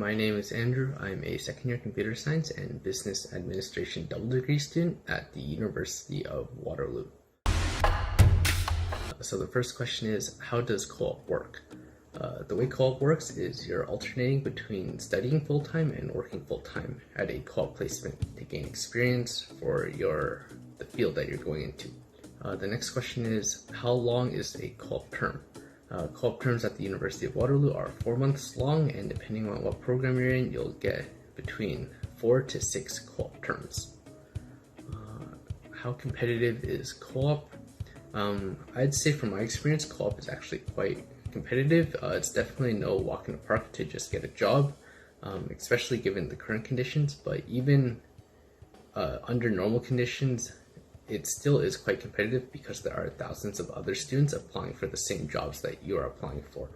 my name is Andrew. I'm a second-year computer science and business administration double degree student at the University of Waterloo. So the first question is, how does co-op work? The way co-op works is you're alternating between studying full-time and working full-time at a co-op placement to gain experience for the field that you're going into. The next question is, how long is a co-op term? Co-op terms at the University of Waterloo are 4 months long, and depending on what program you're in, you'll get between 4 to 6 co-op terms. How competitive is co-op? I'd say from my experience, co-op is actually quite competitive. It's definitely no walk in the park to just get a job, especially given the current conditions, but even under normal conditions, it still is quite competitive because there are thousands of other students applying for the same jobs that you are applying for.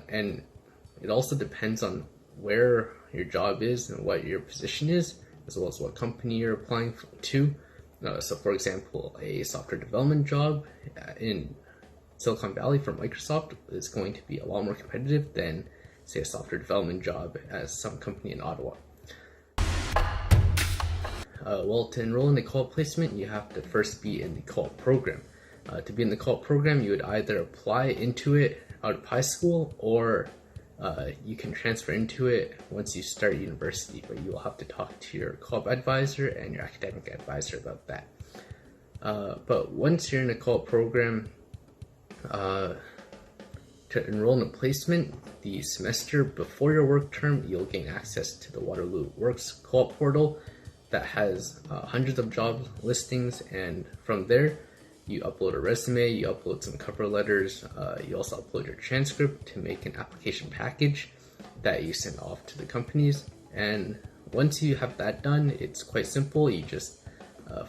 And it also depends on where your job is and what your position is, as well as what company you're applying to. So for example, a software development job in Silicon Valley for Microsoft is going to be a lot more competitive than, say, a software development job at some company in Ottawa. Well, to enroll in the co-op placement, you have to first be in the co-op program. To be in the co-op program, you would either apply into it out of high school, or you can transfer into it once you start university, but you will have to talk to your co-op advisor and your academic advisor about that. But once you're in a co-op program, to enroll in a placement, the semester before your work term, you'll gain access to the Waterloo Works co-op portal that has hundreds of job listings, and from there you upload a resume, you upload some cover letters, you also upload your transcript to make an application package that you send off to the companies. And once you have that done, it's quite simple. You just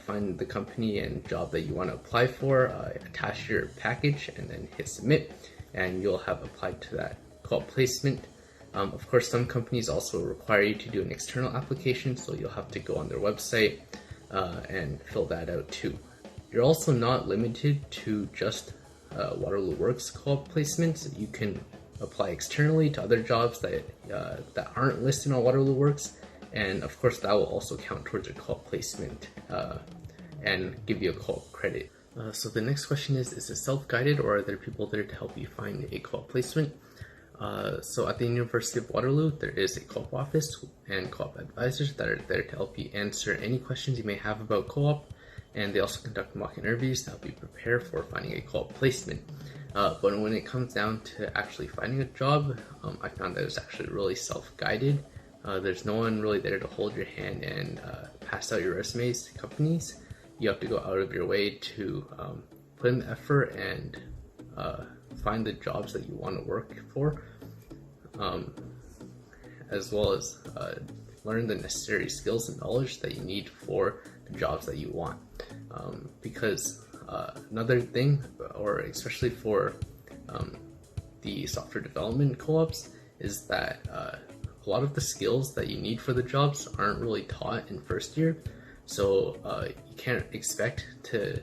find the company and job that you want to apply for, attach your package, and then hit submit, and you'll have applied to that co-op placement. Of course, some companies also require you to do an external application, so you'll have to go on their website and fill that out too. You're also not limited to just Waterloo Works co-op placements. You can apply externally to other jobs that aren't listed on Waterloo Works, and of course that will also count towards your co-op placement and give you a co-op credit. So the next question is it self-guided, or are there people there to help you find a co-op placement? So at the University of Waterloo, there is a co-op office and co-op advisors that are there to help you answer any questions you may have about co-op, and they also conduct mock interviews to help you prepare for finding a co-op placement. But when it comes down to actually finding a job, I found that it's actually really self-guided. There's no one really there to hold your hand and pass out your resumes to companies. You have to go out of your way to put in the effort and find the jobs that you want to work for, as well as learn the necessary skills and knowledge that you need for the jobs that you want. Because another thing, or especially for the software development co-ops, is that a lot of the skills that you need for the jobs aren't really taught in first year. So you can't expect to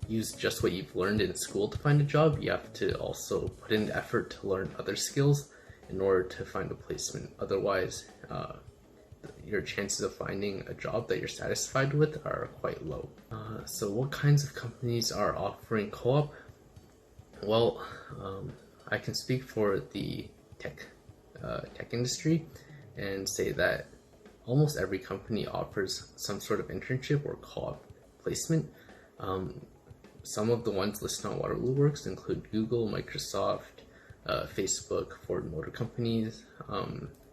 use just what you've learned in school to find a job. You have to also put in the effort to learn other skills in order to find a placement. Otherwise, your chances of finding a job that you're satisfied with are quite low. So what kinds of companies are offering co-op? Well, I can speak for the tech industry and say that almost every company offers some sort of internship or co-op placement. Some of the ones listed on Waterloo Works include Google, Microsoft, Facebook, Ford Motor Companies,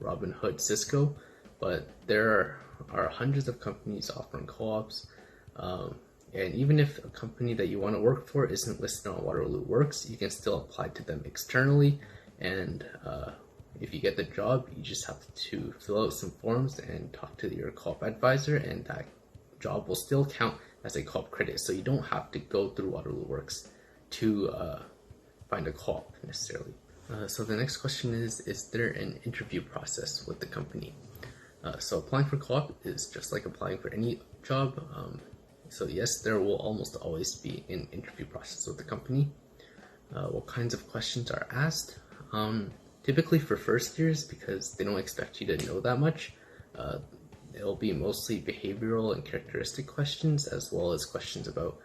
Robinhood, Cisco, but there are hundreds of companies offering co-ops. And even if a company that you want to work for isn't listed on Waterloo Works, you can still apply to them externally. And if you get the job, you just have to fill out some forms and talk to your co-op advisor, and that job will still count as a co-op credit. So you don't have to go through Waterloo Works to find a co-op necessarily. So the next question is there an interview process with the company? So applying for co-op is just like applying for any job. So yes, there will almost always be an interview process with the company. What kinds of questions are asked? typically for first years, because they don't expect you to know that much, it'll be mostly behavioral and characteristic questions, as well as questions about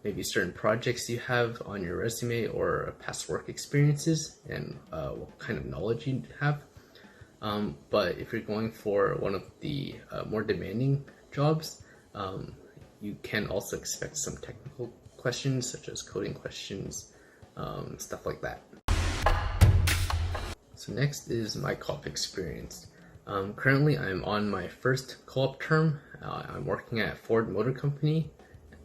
maybe certain projects you have on your resume or past work experiences and what kind of knowledge you have. But if you're going for one of the more demanding jobs, you can also expect some technical questions such as coding questions, stuff like that. So next is my co-op experience. Currently I'm on my first co-op term. I'm working at Ford Motor Company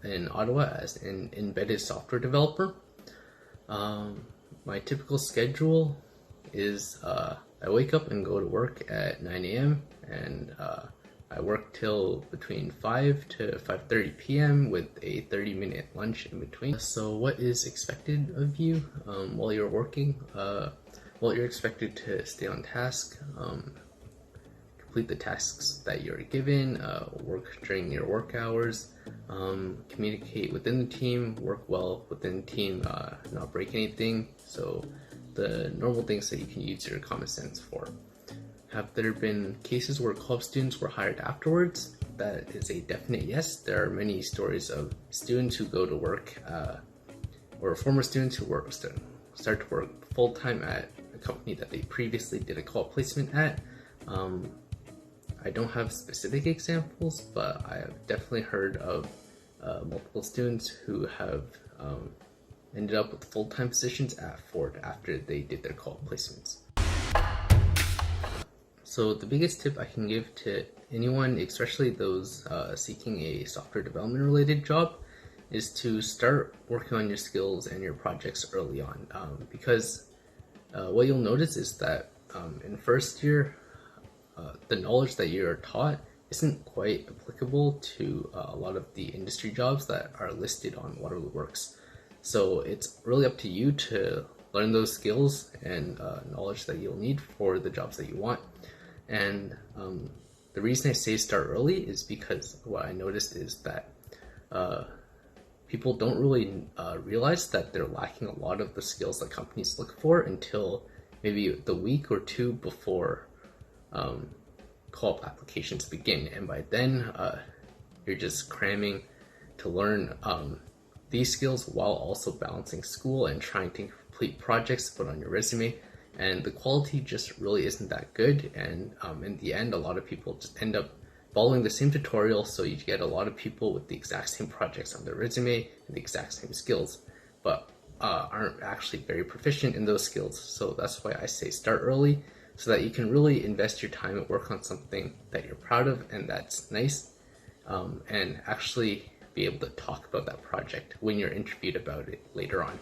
in Ottawa as an embedded software developer. My typical schedule is I wake up and go to work at 9 a.m. and I work till between 5 to 5:30 p.m. with a 30-minute lunch in between. So what is expected of you while you're working? Well, you're expected to stay on task, complete the tasks that you're given, work during your work hours, communicate within the team, work well within the team, not break anything. So the normal things that you can use your common sense for. Have there been cases where co-op students were hired afterwards? That is a definite yes. There are many stories of students who go to work, or former students who start to work full-time at a company that they previously did a co-op placement at. I don't have specific examples, but I have definitely heard of multiple students who have ended up with full-time positions at Ford after they did their co-op placements. So the biggest tip I can give to anyone, especially those seeking a software development related job, is to start working on your skills and your projects early on, because what you'll notice is that in first year, the knowledge that you're taught isn't quite applicable to a lot of the industry jobs that are listed on Waterloo Works. So it's really up to you to learn those skills and knowledge that you'll need for the jobs that you want. And the reason I say start early is because what I noticed is that people don't really realize that they're lacking a lot of the skills that companies look for until maybe the week or two before co-op applications begin. And by then, you're just cramming to learn these skills while also balancing school and trying to complete projects to put on your resume. And the quality just really isn't that good. And in the end, a lot of people just end up following the same tutorial. So you get a lot of people with the exact same projects on their resume and the exact same skills, but aren't actually very proficient in those skills. So that's why I say start early, so that you can really invest your time and work on something that you're proud of and that's nice, and actually be able to talk about that project when you're interviewed about it later on.